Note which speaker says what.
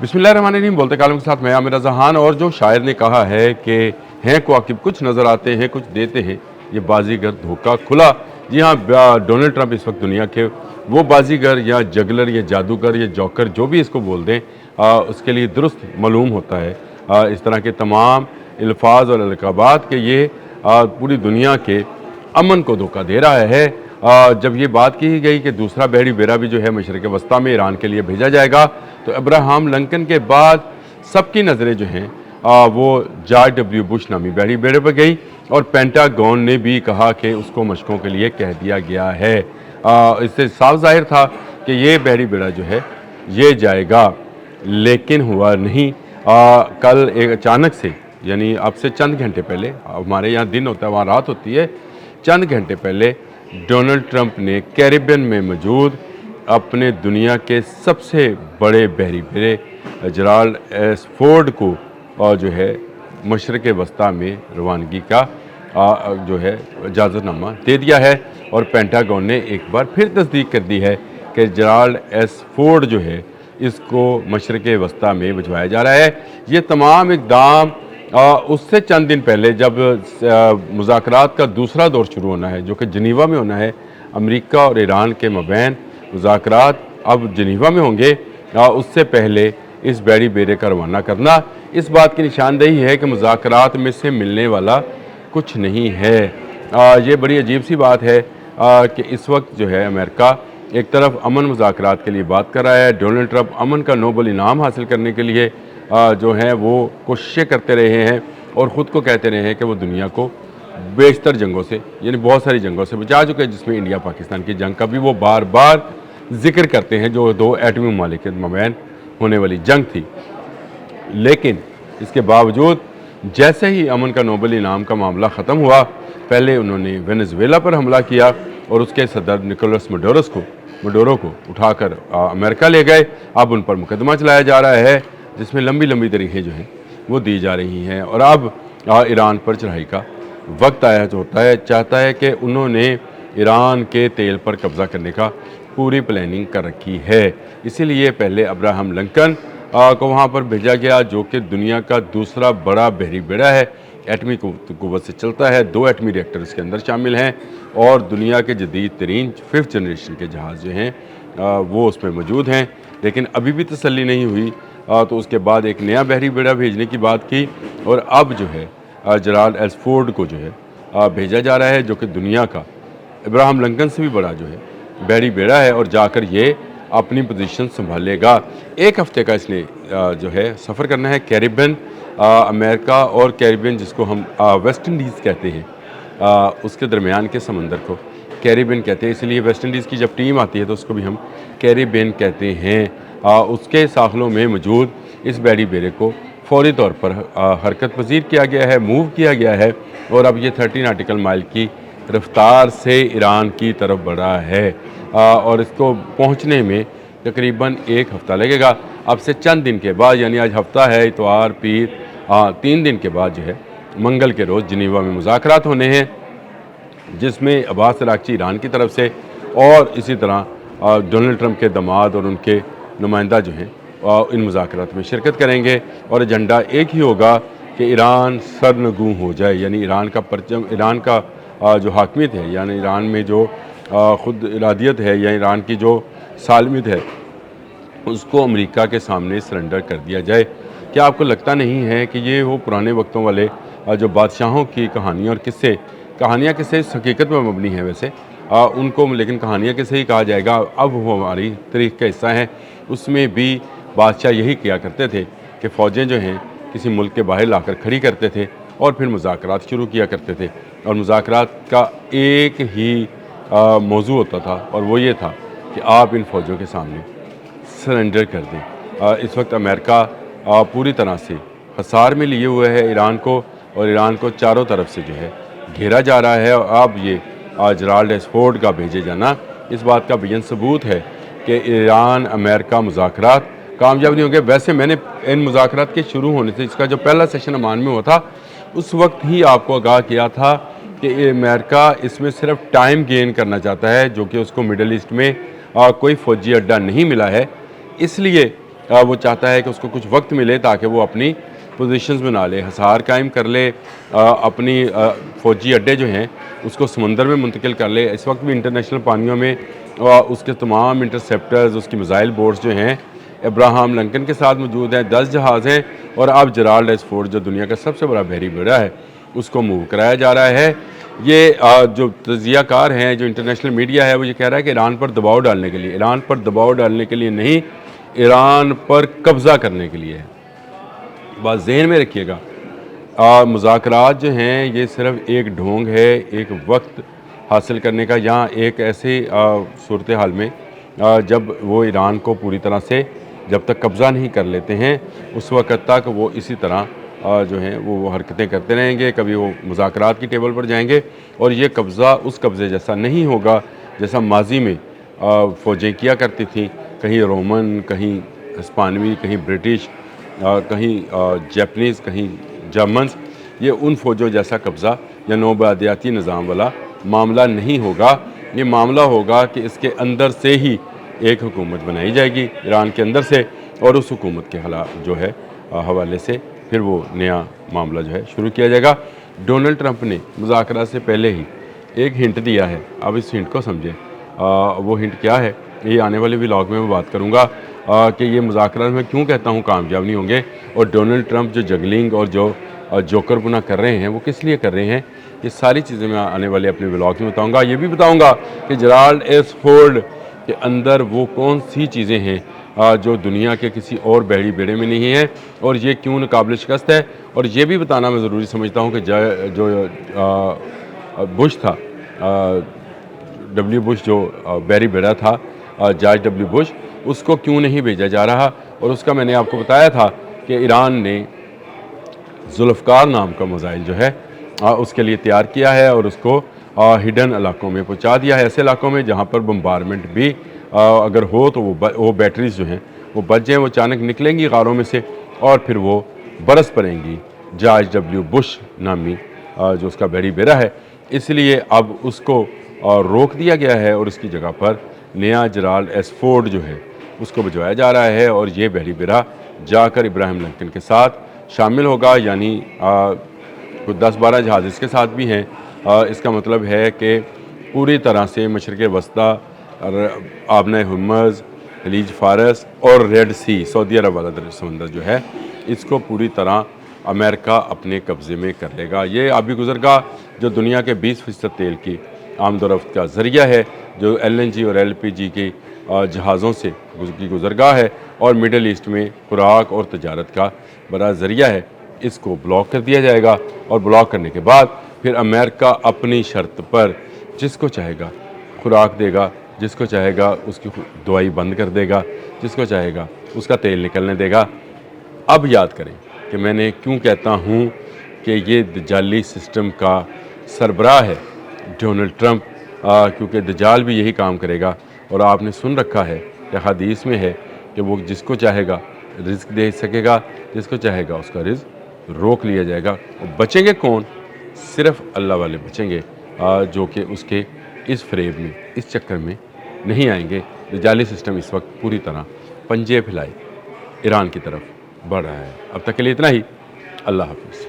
Speaker 1: बिस्मिल्लाहिर्रहमानिर्रहीम। बोलते कालम के साथ मैं आमिर जहान। और जो शायर ने कहा है कि हैं कवाकिब कुछ नज़र आते हैं कुछ देते हैं, ये बाजीगर धोखा खुला। जी हाँ, डोनाल्ड ट्रंप इस वक्त दुनिया के वो बाजीगर या जगलर या जादूगर या जॉकर जो भी इसको बोल दें, उसके लिए दुरुस्त मालूम होता है इस तरह के तमाम अल्फाज और अलकाबात के ये पूरी दुनिया के अमन को धोखा दे रहा है। जब ये बात की गई कि दूसरा बहरी बेड़ा भी जो है मशरक़ वस्ता में ईरान के लिए भेजा जाएगा, तो अब्राहम लिंकन के बाद सबकी नज़रें जो हैं वो जॉर्ज डब्ल्यू बुश नामी बहरी बेड़े पर गई और पेंटागन ने भी कहा कि उसको मशकों के लिए कह दिया गया है। इससे साफ जाहिर था कि ये बहरी बेड़ा जो है ये जाएगा, लेकिन हुआ नहीं। कल एक अचानक से, यानी अब से चंद घंटे पहले, हमारे यहाँ दिन होता है वहाँ रात होती है, चंद घंटे पहले डोनाल्ड ट्रंप ने कैरिबियन में मौजूद अपने दुनिया के सबसे बड़े बहरी बेड़े जेराल्ड एस फोर्ड को और जो है मशरक़ वस्ता में रवानगी का जो है इजाज़तनामा दे दिया है। और पेंटागन ने एक बार फिर तस्दीक कर दी है कि जेराल्ड एस फोर्ड जो है इसको मशरक़ वस्ता में भिजवाया जा रहा है। ये तमाम इक़दाम उससे चंद दिन पहले जब मुज़ाकरात का दूसरा दौर शुरू होना है, जो कि जनीवा में होना है, अमेरिका और ईरान के मबैन मुज़ाकरात अब जनीवा में होंगे, उससे पहले इस बहरी बेड़े का रवाना करना इस बात की निशानदेही है कि मुज़ाकरात में से मिलने वाला कुछ नहीं है। ये बड़ी अजीब सी बात है कि इस वक्त जो है अमेरिका एक तरफ अमन मुज़ाकरात के लिए बात कर रहा है। डोनाल्ड ट्रंप अमन का नोबल इनाम हासिल करने के लिए जो हैं वो कोशिशें करते रहे हैं और ख़ुद को कहते रहे हैं कि वो दुनिया को बेशतर जंगों से, यानी बहुत सारी जंगों से बचा चुके हैं, जिसमें इंडिया पाकिस्तान की जंग का भी वो बार बार जिक्र करते हैं, जो दो एटमी ममालिक के मबैन होने वाली जंग थी। लेकिन इसके बावजूद जैसे ही अमन का नोबल इनाम का मामला ख़त्म हुआ, पहले उन्होंने वेनेजुएला पर हमला किया और उसके सदर निकोलस मडोरो को उठाकर अमेरिका ले गए। अब उन पर मुकदमा चलाया जा रहा है, जिसमें लंबी लंबी तारीखें जो हैं वो दी जा रही हैं। और अब ईरान पर चढ़ाई का वक्त आया जो होता है, चाहता है कि उन्होंने ईरान के तेल पर कब्ज़ा करने का पूरी प्लानिंग कर रखी है। इसीलिए पहले अब्राहम लिंकन को वहाँ पर भेजा गया, जो कि दुनिया का दूसरा बड़ा बहरी बेड़ा है, एटमी क़ुव्वत से चलता है, 2 एटमी रिएक्टर इसके अंदर शामिल हैं और दुनिया के जदीद तरीन 5th जनरेशन के जहाज़ जो हैं वो उसमें मौजूद हैं। लेकिन अभी भी तसल्ली नहीं हुई, तो उसके बाद एक नया बहरी बेड़ा भेजने की बात की और अब जो है जेराल्ड एस फोर्ड को जो है भेजा जा रहा है, जो कि दुनिया का अब्राहम लिंकन से भी बड़ा जो है बहरी बेड़ा है और जाकर ये अपनी पोजीशन संभालेगा। एक हफ़्ते का इसने जो है सफ़र करना है कैरिबियन, अमेरिका और कैरिबियन, जिसको हम वेस्ट इंडीज़ कहते हैं, उसके दरमियान के समंदर को कैरिबियन कहते हैं। इसलिए वेस्ट इंडीज़ की जब टीम आती है तो उसको भी हम कैरिबियन कहते हैं। उसके साखलों में मौजूद इस बहरी बेड़े को फौरी तौर पर हरकत पजीर किया गया है, मूव किया गया है और अब ये 30 नाटिकल माइल की रफ्तार से ईरान की तरफ बढ़ा है और इसको पहुंचने में तकरीबन 1 हफ़्ता लगेगा। अब से चंद दिन के बाद, यानी आज हफ्ता है, इतवार, पीर, 3 दिन के बाद जो है मंगल के रोज़ जनीवा में मुज़ाकरात होने हैं, जिसमें अब्बास अराग़ची ईरान की तरफ से और इसी तरह डोनाल्ड ट्रंप के दामाद और उनके नुमाइंदा जो हैं इन मुज़ाकरात में शिरकत करेंगे। और एजेंडा एक ही होगा कि ईरान सरनगू हो जाए, यानी ईरान का परचम, ईरान का जो हाकमियत है, यानी ईरान में जो ख़ुद इरादियत है या ईरान की जो सालमियत है, उसको अमेरिका के सामने सरेंडर कर दिया जाए। क्या आपको लगता नहीं है कि ये वो पुराने वक्तों वाले जो बादशाहों की कहानियाँ और कहानियाँ किस्से इस हकीकत में मबनी हैं वैसे उनको, लेकिन कहानियाँ किस्से ही कहा जाएगा, अब वो हमारी तारीख़ का हिस्सा है। उसमें भी बादशाह यही किया करते थे कि फ़ौजें जो हैं किसी मुल्क के बाहर लाकर खड़ी करते थे और फिर मुज़ाकरात शुरू किया करते थे और मुज़ाकरात का एक ही मौजू होता था और वो ये था कि आप इन फ़ौजों के सामने सरेंडर कर दें। इस वक्त अमेरिका पूरी तरह से हसार में लिए हुए है ईरान को और ईरान को चारों तरफ से जो है घेरा जा रहा है। और अब ये जेराल्ड एस फोर्ड का भेजे जाना इस बात का बेयन सबूत है कि ईरान अमेरिका मुज़ाकरात कामयाब नहीं होंगे। वैसे मैंने इन मुज़ाकरात के शुरू होने से, इसका जो पहला सेशन अमान में हुआ था, उस वक्त ही आपको आगाह किया था कि अमेरिका इसमें सिर्फ टाइम गेन करना चाहता है, जो कि उसको मिडल ईस्ट में कोई फ़ौजी अड्डा नहीं मिला है, इसलिए وہ چاہتا ہے کہ اس کو کچھ وقت ملے تاکہ وہ اپنی پوزیشنز بنا لے، حصار قائم کر لے، اپنی فوجی اڈے جو ہیں اس کو سمندر میں منتقل کر لے۔ اس وقت بھی انٹرنیشنل پانیوں میں اس کے تمام انٹرسیپٹرز، اس کی میزائل بورڈز جو ہیں ابراہم لنکن کے ساتھ موجود ہیں، 10 جہاز ہیں، اور اب جرالڈ ایسفورڈ جو دنیا کا سب سے بڑا بحری بیڑا ہے اس کو موو کرایا جا رہا ہے۔ یہ جو تجزیہ کار ہیں، جو انٹرنیشنل میڈیا ہے، وہ یہ کہہ رہا ہے کہ ایران پر دباؤ ڈالنے کے لیے، ایران پر دباؤ ڈالنے کے لیے نہیں، ایران پر قبضہ کرنے کے لیے ہے۔ بات ذہن میں رکھیے گا، مذاکرات جو ہیں یہ صرف ایک ڈھونگ ہے، ایک وقت حاصل کرنے کا، یہاں ایک ایسی صورتحال میں جب وہ ایران کو پوری طرح سے جب تک قبضہ نہیں کر لیتے ہیں اس وقت تک وہ اسی طرح جو ہیں وہ حرکتیں کرتے رہیں گے، کبھی وہ مذاکرات کی ٹیبل پر جائیں گے، اور یہ قبضہ اس قبضے جیسا نہیں ہوگا جیسا ماضی میں فوجیں کیا کرتی تھیں، کہیں رومن، کہیں ہسپانوی، کہیں برٹش، کہیں جیپنیز، کہیں جرمنز۔ یہ ان فوجوں جیسا قبضہ یا نوبادیاتی نظام والا معاملہ نہیں ہوگا، یہ معاملہ ہوگا کہ اس کے اندر سے ہی ایک حکومت بنائی جائے گی ایران کے اندر سے، اور اس حکومت کے جو ہے حوالے سے پھر وہ نیا معاملہ جو ہے شروع کیا جائے گا۔ ڈونلڈ ٹرمپ نے مذاکرات سے پہلے ہی ایک ہنٹ دیا ہے، اب اس ہنٹ کو سمجھیں۔ وہ ہنٹ کیا ہے یہ آنے والے ولاگ میں بات کروں گا کہ یہ مذاکرات میں کیوں کہتا ہوں کامیاب نہیں ہوں گے، اور ڈونلڈ ٹرمپ جو جگلنگ اور جو جوکر بنا کر رہے ہیں وہ کس لیے کر رہے ہیں، یہ ساری چیزیں میں آنے والے اپنے ولاگ میں بتاؤں گا۔ یہ بھی بتاؤں گا کہ جرالڈ ایسفورڈ کے اندر وہ کون سی چیزیں ہیں جو دنیا کے کسی اور بحری بیڑے میں نہیں ہیں، اور یہ کیوں ناقابل شکست ہے، اور یہ بھی بتانا میں ضروری سمجھتا ہوں کہ جو بش تھا، ڈبلیو بش جو بحری بیڑا تھا، جارج ڈبلیو بش، اس کو کیوں نہیں بھیجا جا رہا، اور اس کا میں نے آپ کو بتایا تھا کہ ایران نے ذوالفقار نام کا میزائل جو ہے اس کے لیے تیار کیا ہے، اور اس کو ہڈن علاقوں میں پہنچا دیا ہے، ایسے علاقوں میں جہاں پر بمبارمنٹ بھی اگر ہو تو وہ بیٹریز جو ہیں وہ بچ جائیں، وہ اچانک نکلیں گی غاروں میں سے اور پھر وہ برس پڑیں گی جارج ڈبلیو بش نامی جو اس کا بحری بیڑا ہے۔ اس لیے اب اس کو روک دیا گیا ہے، اور اس کی جگہ پر نیا جرالڈ ایسفورڈ جو ہے اس کو بھجوایا جا رہا ہے، اور یہ بحری بیڑا جا کر ابراہم لنکن کے ساتھ شامل ہوگا، یعنی کچھ 10-12 جہاز اس کے ساتھ بھی ہیں۔ اس کا مطلب ہے کہ پوری طرح سے مشرق وسطیٰ، آبنۂ ہرمز، خلیج فارس اور ریڈ سی، سعودی عرب والا سمندر جو ہے، اس کو پوری طرح امریکہ اپنے قبضے میں کر لے گا۔ یہ آبی گزرگاہ جو دنیا کے 20% تیل کی آمد و رفت کا ذریعہ ہے، جو LNG اور LPG کی جہازوں سے کی گزرگاہ ہے، اور مڈل ایسٹ میں خوراک اور تجارت کا بڑا ذریعہ ہے، اس کو بلاک کر دیا جائے گا، اور بلاک کرنے کے بعد پھر امریکہ اپنی شرط پر جس کو چاہے گا خوراک دے گا، جس کو چاہے گا اس کی دوائی بند کر دے گا، جس کو چاہے گا اس کا تیل نکلنے دے گا۔ اب یاد کریں کہ میں نے کیوں کہتا ہوں کہ یہ دجالی سسٹم کا سربراہ ہے ڈونلڈ ٹرمپ، کیونکہ دجال بھی یہی کام کرے گا، اور آپ نے سن رکھا ہے کہ حدیث میں ہے کہ وہ جس کو چاہے گا رزق دے سکے گا، جس کو چاہے گا اس کا رزق روک لیا جائے گا۔ اور بچیں گے کون؟ صرف اللہ والے بچیں گے، جو کہ اس کے اس فریب میں، اس چکر میں نہیں آئیں گے۔ دجالی سسٹم اس وقت پوری طرح پنجے پھیلائے ایران کی طرف بڑھ رہا ہے۔ اب تک کے لیے اتنا ہی، اللہ حافظ۔